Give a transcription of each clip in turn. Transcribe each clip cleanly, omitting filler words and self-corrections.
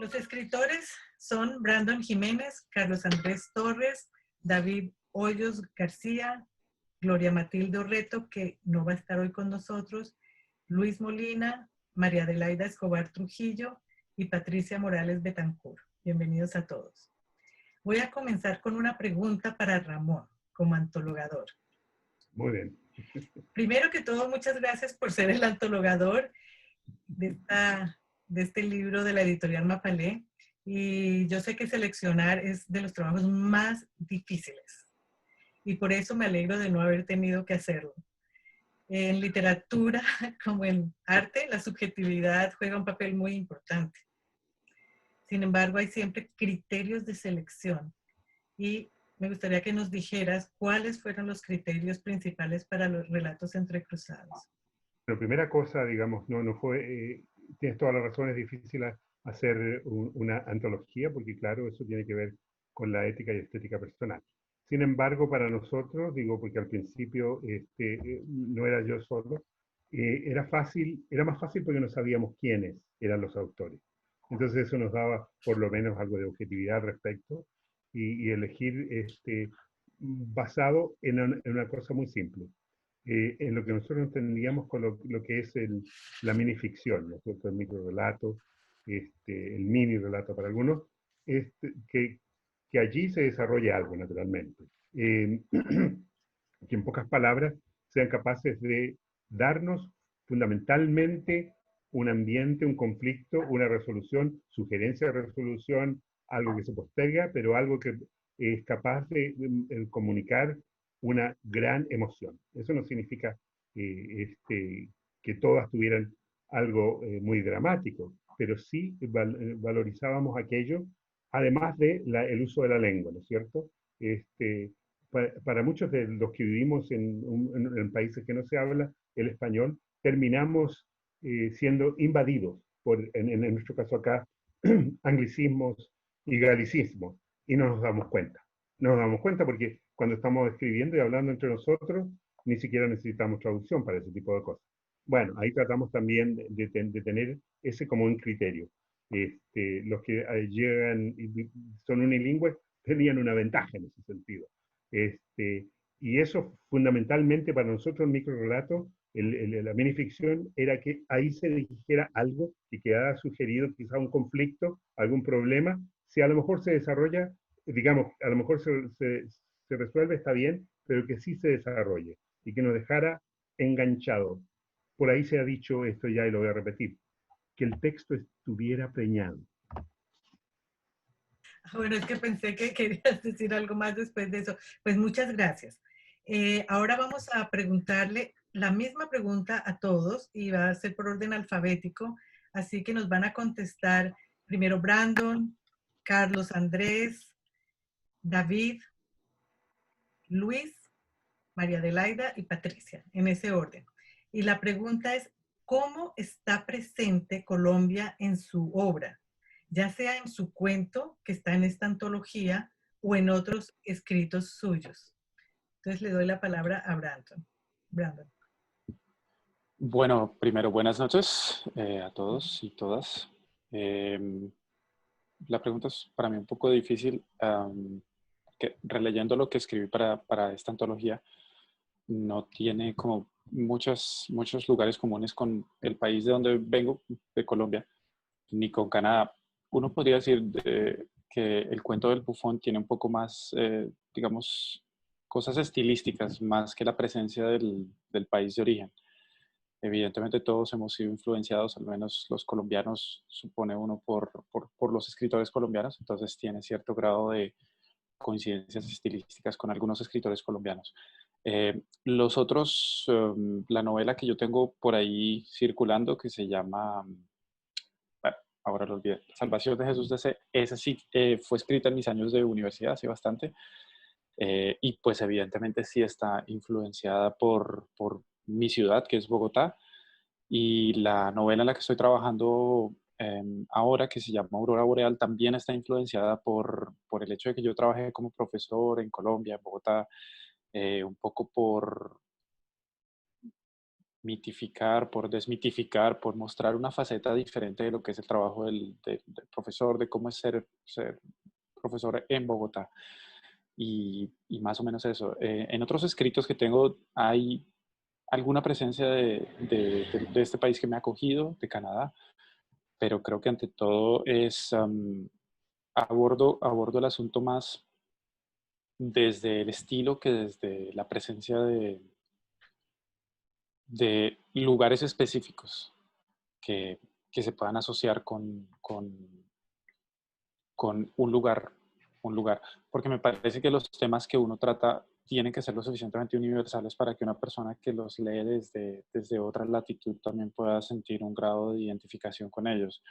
Los escritores son Brandon Jiménez, Carlos Andrés Torres, David Hoyos García, Gloria Matilde Orreto, que no va a estar hoy con nosotros, Luis Molina, María Adelaida Escobar Trujillo y Patricia Morales Betancourt. Bienvenidos a todos. Voy a comenzar con una pregunta para Ramón, como antologador. Muy bien. Primero que todo, muchas gracias por ser el antologador de este libro de la editorial Mapalé. Y yo sé que seleccionar es de los trabajos más difíciles. Y por eso me alegro de no haber tenido que hacerlo. En literatura, como en arte, la subjetividad juega un papel muy importante. Sin embargo, hay siempre criterios de selección. Y me gustaría que nos dijeras cuáles fueron los criterios principales para los relatos entrecruzados. La primera cosa, digamos, no fue, tienes toda la razón, es difícil hacer una antología, porque claro, eso tiene que ver con la ética y estética personal. Sin embargo, para nosotros, digo, porque al principio no era yo solo, era más fácil porque no sabíamos quiénes eran los autores. Entonces eso nos daba por lo menos algo de objetividad al respecto y elegir basado en una cosa muy simple. En lo que nosotros entendíamos con lo que es la minificción, ¿no es cierto? El microrelato, el mini relato para algunos, que allí se desarrolla algo naturalmente. Que en pocas palabras sean capaces de darnos fundamentalmente un ambiente, un conflicto, una resolución, sugerencia de resolución, algo que se posterga, pero algo que es capaz de comunicar una gran emoción. Eso no significa que todas tuvieran algo muy dramático, pero sí valorizábamos aquello, además de el uso de la lengua, ¿no es cierto? Para muchos de los que vivimos en países que no se habla el español, terminamos siendo invadidos en nuestro caso acá, anglicismos y galicismos, y no nos damos cuenta. No nos damos cuenta porque cuando estamos escribiendo y hablando entre nosotros, ni siquiera necesitamos traducción para ese tipo de cosas. Bueno, ahí tratamos también de tener ese como un criterio. Los que llegan y son unilingües tenían una ventaja en ese sentido. Y eso fundamentalmente para nosotros el microrelato, la minificción, era que ahí se dijera algo que quedara sugerido, quizá un conflicto, algún problema, si a lo mejor se desarrolla, digamos, a lo mejor se resuelve, está bien, pero que sí se desarrolle y que nos dejara enganchado. Por ahí se ha dicho esto ya y lo voy a repetir, que el texto estuviera preñado. Bueno, es que pensé que querías decir algo más después de eso. Pues muchas gracias. Ahora vamos a preguntarle la misma pregunta a todos y va a ser por orden alfabético. Así que nos van a contestar primero Brandon, Carlos Andrés, David, Luis, María Adelaida y Patricia, en ese orden. Y la pregunta es, ¿cómo está presente Colombia en su obra? Ya sea en su cuento, que está en esta antología, o en otros escritos suyos. Entonces le doy la palabra a Brandon. Brandon. Bueno, primero, buenas noches a todos y todas. La pregunta es para mí un poco difícil, que releyendo lo que escribí para esta antología, no tiene como muchos lugares comunes con el país de donde vengo, de Colombia, ni con Canadá. Uno podría decir que el cuento del bufón tiene un poco más, digamos, cosas estilísticas, más que la presencia del país de origen. Evidentemente todos hemos sido influenciados, al menos los colombianos, supone uno, por los escritores colombianos, entonces tiene cierto grado de coincidencias estilísticas con algunos escritores colombianos. Los otros, la novela que yo tengo por ahí circulando, que se llama, bueno, ahora lo olvidé, Salvación de Jesús de C. Esa sí fue escrita en mis años de universidad, hace bastante, y pues evidentemente sí está influenciada por mi ciudad, que es Bogotá, y la novela en la que estoy trabajando ahora, que se llama Aurora Boreal, también está influenciada por el hecho de que yo trabajé como profesor en Colombia, en Bogotá, un poco mitificar, por desmitificar, por mostrar una faceta diferente de lo que es el trabajo del profesor, de cómo es ser profesor en Bogotá. Y más o menos eso. En otros escritos que tengo hay alguna presencia de este país que me ha acogido, de Canadá, pero creo que ante todo es, abordo el asunto más desde el estilo que desde la presencia de lugares específicos que se puedan asociar con un lugar, porque me parece que los temas que uno trata tienen que ser lo suficientemente universales para que una persona que los lee desde otra latitud también pueda sentir un grado de identificación con ellos.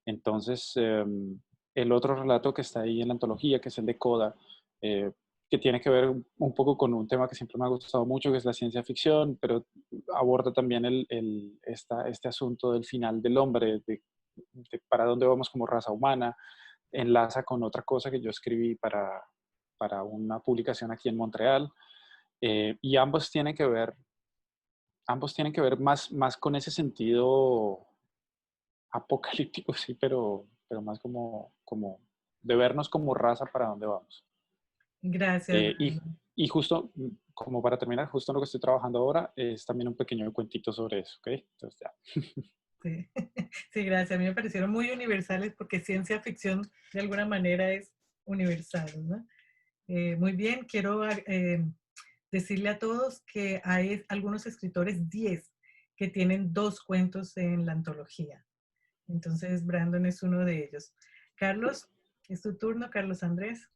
Entonces, el otro relato que está ahí en la antología, que es el de Coda, eh, que tiene que ver un poco con un tema que siempre me ha gustado mucho, que es la ciencia ficción, pero aborda también este asunto del final del hombre, de para dónde vamos como raza humana, enlaza con otra cosa que yo escribí para una publicación aquí en Montreal, y ambos tienen que ver más con ese sentido apocalíptico, sí, pero más como de vernos como raza para dónde vamos. Gracias, Eh, y, Brandon. y justo, como para terminar, justo en lo que estoy trabajando ahora es también un pequeño cuentito sobre eso, ¿ok? Entonces ya. Sí. Sí, gracias. A mí me parecieron muy universales porque ciencia ficción de alguna manera es universal, ¿no? Muy bien, quiero decirle a todos que hay algunos escritores, 10, que tienen 2 cuentos en la antología. Entonces, Brandon es uno de ellos. Carlos, es tu turno, Carlos Andrés.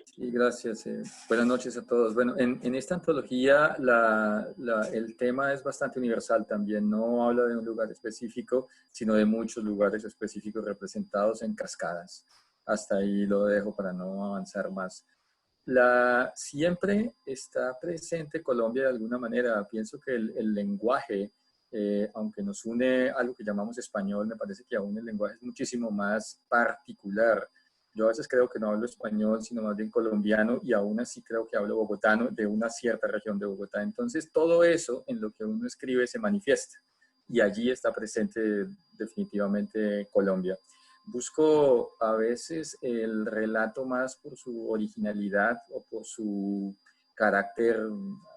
Sí, gracias. Buenas noches a todos. Bueno, en esta antología el tema es bastante universal también. No habla de un lugar específico, sino de muchos lugares específicos representados en cascadas. Hasta ahí lo dejo para no avanzar más. Siempre está presente Colombia de alguna manera. Pienso que el lenguaje, aunque nos une algo que llamamos español, me parece que aún el lenguaje es muchísimo más particular. Yo a veces creo que no hablo español, sino más bien colombiano, y aún así creo que hablo bogotano de una cierta región de Bogotá. Entonces, todo eso en lo que uno escribe se manifiesta, y allí está presente definitivamente Colombia. Busco a veces el relato más por su originalidad o por su carácter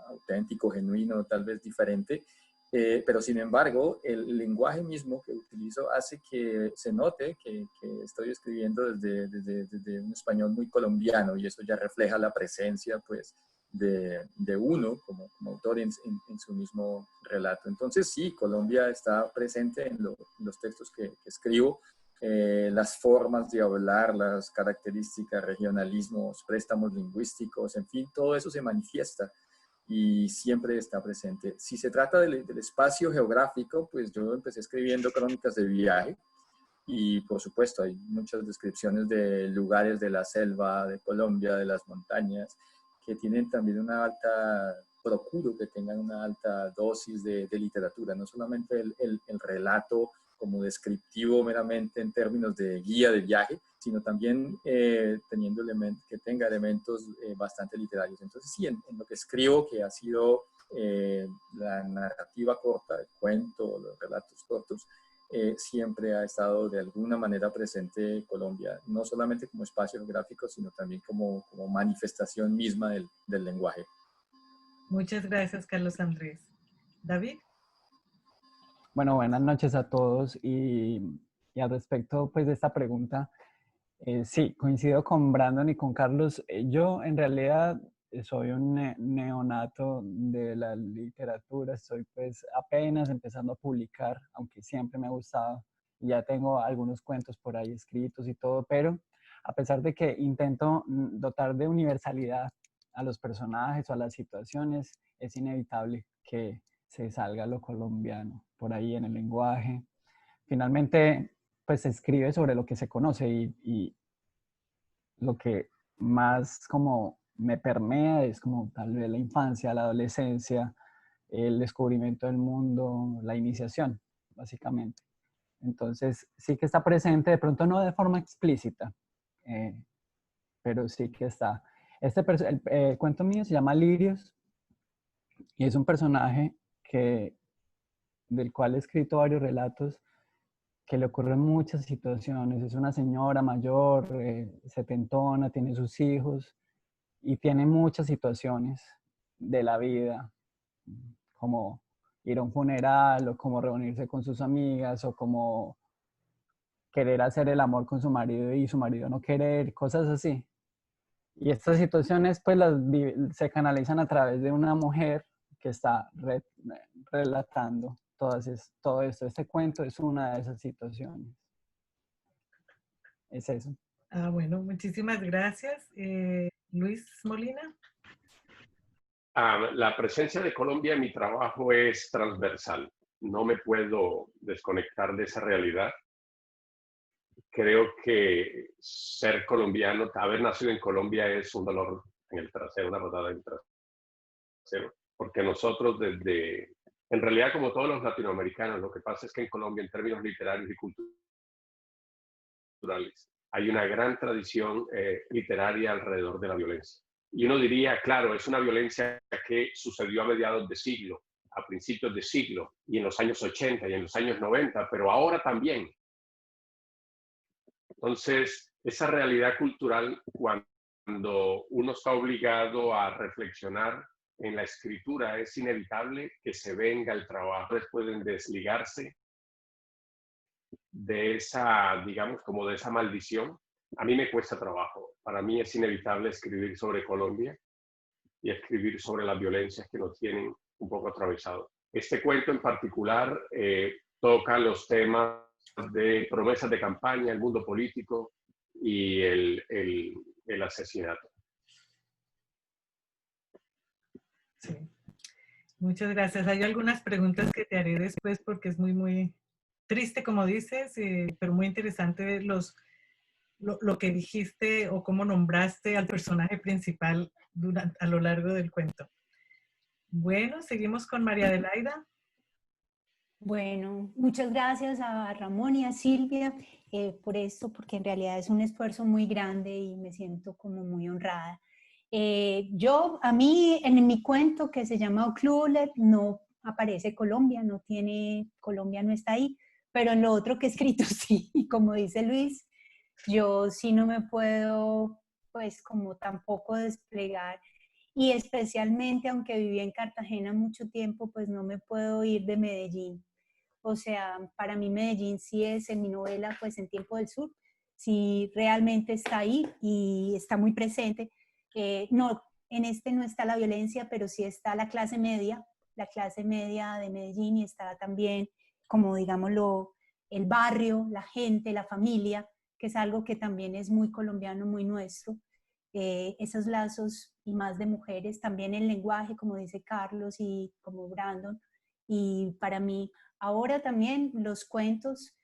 auténtico, genuino, tal vez diferente, pero sin embargo, el lenguaje mismo que utilizo hace que se note que estoy escribiendo desde un español muy colombiano, y eso ya refleja la presencia, pues, de uno como autor en su mismo relato. Entonces, sí, Colombia está presente en los textos que escribo. Las formas de hablar, las características, regionalismos, préstamos lingüísticos, en fin, todo eso se manifiesta y siempre está presente. Si se trata del espacio geográfico, pues yo empecé escribiendo crónicas de viaje, y por supuesto hay muchas descripciones de lugares de la selva, de Colombia, de las montañas, que tienen también una alta, procuro que tengan una alta dosis de literatura, no solamente el relato como descriptivo meramente en términos de guía de viaje, sino también teniendo que tenga elementos bastante literarios. Entonces sí, en lo que escribo, que ha sido la narrativa corta, el cuento, los relatos cortos, siempre ha estado de alguna manera presente Colombia, no solamente como espacio geográfico, sino también como manifestación misma del lenguaje. Muchas gracias, Carlos Andrés. David. Bueno, buenas noches a todos y al respecto pues de esta pregunta, sí, coincido con Brandon y con Carlos. Yo en realidad soy un neonato de la literatura, estoy pues apenas empezando a publicar, aunque siempre me ha gustado. Ya tengo algunos cuentos por ahí escritos y todo, pero a pesar de que intento dotar de universalidad a los personajes o a las situaciones, es inevitable que se salga lo colombiano por ahí en el lenguaje. Finalmente, pues se escribe sobre lo que se conoce y lo que más como me permea es como tal vez la infancia, la adolescencia, el descubrimiento del mundo, la iniciación, básicamente. Entonces, sí que está presente, de pronto no de forma explícita, pero sí que está. El cuento mío se llama Lirios y es un personaje del cual he escrito varios relatos, que le ocurren muchas situaciones. Es una señora mayor, setentona, tiene sus hijos y tiene muchas situaciones de la vida, como ir a un funeral o como reunirse con sus amigas o como querer hacer el amor con su marido y su marido no querer, cosas así. Y estas situaciones pues se canalizan a través de una mujer que está relatando todo esto. Este cuento es una de esas situaciones. Es eso. Ah, bueno, muchísimas gracias. Luis Molina. La presencia de Colombia en mi trabajo es transversal. No me puedo desconectar de esa realidad. Creo que ser colombiano, haber nacido en Colombia es un dolor en el trasero, una patada en el trasero. Porque nosotros en realidad como todos los latinoamericanos, lo que pasa es que en Colombia en términos literarios y culturales hay una gran tradición literaria alrededor de la violencia. Y uno diría, claro, es una violencia que sucedió a mediados de siglo, a principios de siglo, y en los años 80 y en los años 90, pero ahora también. Entonces, esa realidad cultural, cuando uno está obligado a reflexionar en la escritura, es inevitable que se venga el trabajo. Pueden desligarse de esa, digamos, como de esa maldición. A mí me cuesta trabajo. Para mí es inevitable escribir sobre Colombia y escribir sobre las violencias que nos tienen un poco atravesados. Este cuento en particular toca los temas de promesas de campaña, el mundo político y el asesinato. Sí. Muchas gracias. Hay algunas preguntas que te haré después porque es muy, muy triste, como dices, pero muy interesante lo que dijiste o cómo nombraste al personaje principal a lo largo del cuento. Bueno, seguimos con María Adelaida. Bueno, muchas gracias a Ramón y a Silvia por esto, porque en realidad es un esfuerzo muy grande y me siento como muy honrada. A mí, en mi cuento que se llama Clueless, no aparece Colombia, Colombia no está ahí, pero en lo otro que he escrito sí, y como dice Luis, yo sí no me puedo, pues como tampoco desplegar, y especialmente aunque viví en Cartagena mucho tiempo, pues no me puedo ir de Medellín. O sea, para mí Medellín sí es en mi novela, pues en Tiempo del Sur, sí realmente está ahí y está muy presente. No, en este no está la violencia, pero sí está la clase media de Medellín, y está también, como digámoslo, el barrio, la gente, la familia, que es algo que también es muy colombiano, muy nuestro. Esos lazos y más de mujeres, también el lenguaje, como dice Carlos y como Brandon, y para mí ahora también los cuentos,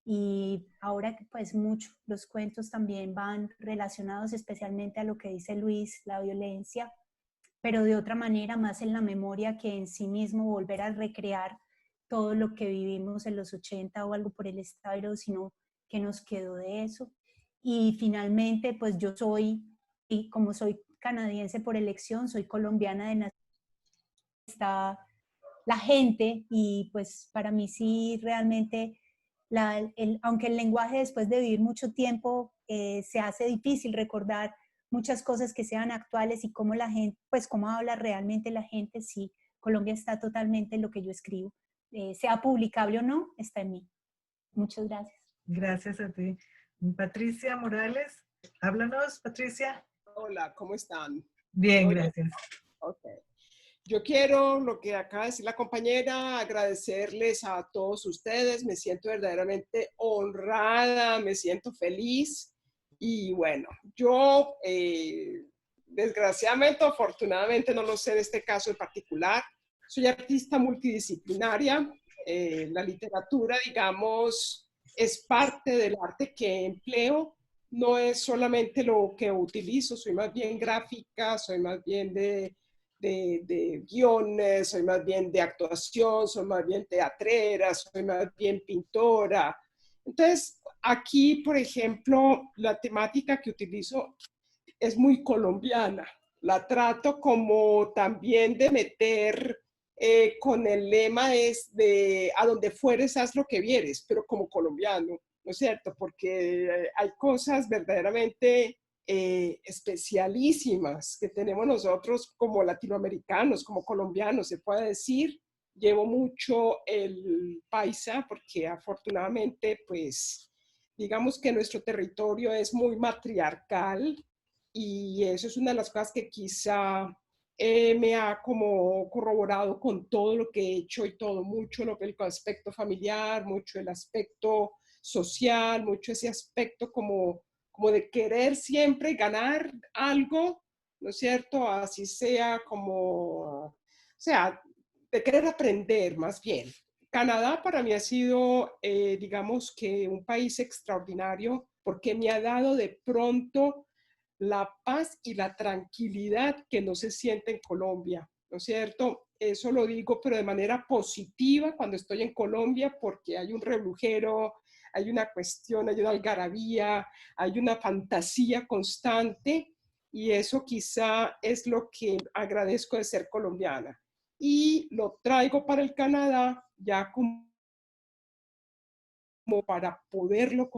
y ahora pues los cuentos también van relacionados especialmente a lo que dice Luis, la violencia, pero de otra manera más en la memoria que en sí mismo volver a recrear todo lo que vivimos en los 80 o algo por el estilo, sino que nos quedó de eso. Y finalmente pues yo y como soy canadiense por elección, soy colombiana de nacimiento, está la gente, y pues para mí sí realmente, aunque el lenguaje después de vivir mucho tiempo se hace difícil recordar muchas cosas que sean actuales y cómo la gente, pues cómo habla realmente la gente, sí, Colombia está totalmente en lo que yo escribo. Sea publicable o no, está en mí. Muchas gracias. Gracias a ti. Patricia Morales, háblanos, Patricia. Hola, ¿cómo están? Bien, gracias. Ok. Yo quiero, lo que acaba de decir la compañera, agradecerles a todos ustedes. Me siento verdaderamente honrada, me siento feliz. Y bueno, yo desgraciadamente, afortunadamente, no lo sé en este caso en particular, soy artista multidisciplinaria. La literatura, digamos, es parte del arte que empleo. No es solamente lo que utilizo, soy más bien gráfica, soy más bien de guiones, soy más bien de actuación, soy más bien teatrera, soy más bien pintora. Entonces, aquí, por ejemplo, la temática que utilizo es muy colombiana. La trato como también de meter con el lema es de a donde fueres haz lo que vieres, pero como colombiano, ¿no es cierto? Porque hay cosas verdaderamente especialísimas que tenemos nosotros como latinoamericanos, como colombianos, se puede decir. Llevo mucho el paisa porque afortunadamente, pues, digamos que nuestro territorio es muy matriarcal y eso es una de las cosas que quizá me ha como corroborado con todo lo que he hecho y todo, mucho lo que el aspecto familiar, mucho el aspecto social, mucho ese aspecto como de querer siempre ganar algo, ¿no es cierto? Así sea como, o sea, de querer aprender más bien. Canadá para mí ha sido, digamos que un país extraordinario porque me ha dado de pronto la paz y la tranquilidad que no se siente en Colombia, ¿no es cierto? Eso lo digo, pero de manera positiva cuando estoy en Colombia porque hay un relujero, hay una cuestión, hay una algarabía, hay una fantasía constante y eso quizá es lo que agradezco de ser colombiana. Y lo traigo para el Canadá ya como para poderlo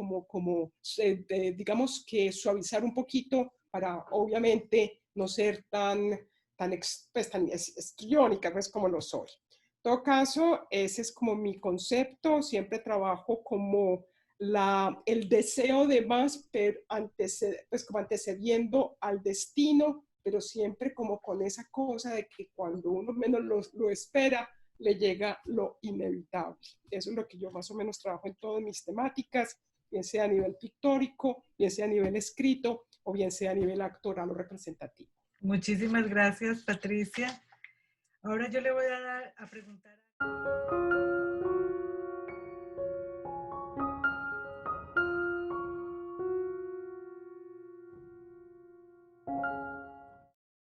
digamos que suavizar un poquito para obviamente no ser tan histriónica, pues como lo soy. En todo caso, ese es como mi concepto, siempre trabajo como el deseo de más, pero pues como antecediendo al destino, pero siempre como con esa cosa de que cuando uno menos lo espera, le llega lo inevitable. Eso es lo que yo más o menos trabajo en todas mis temáticas, bien sea a nivel pictórico, bien sea a nivel escrito o bien sea a nivel actoral o representativo. Muchísimas gracias, Patricia. Ahora yo le voy a dar a preguntar.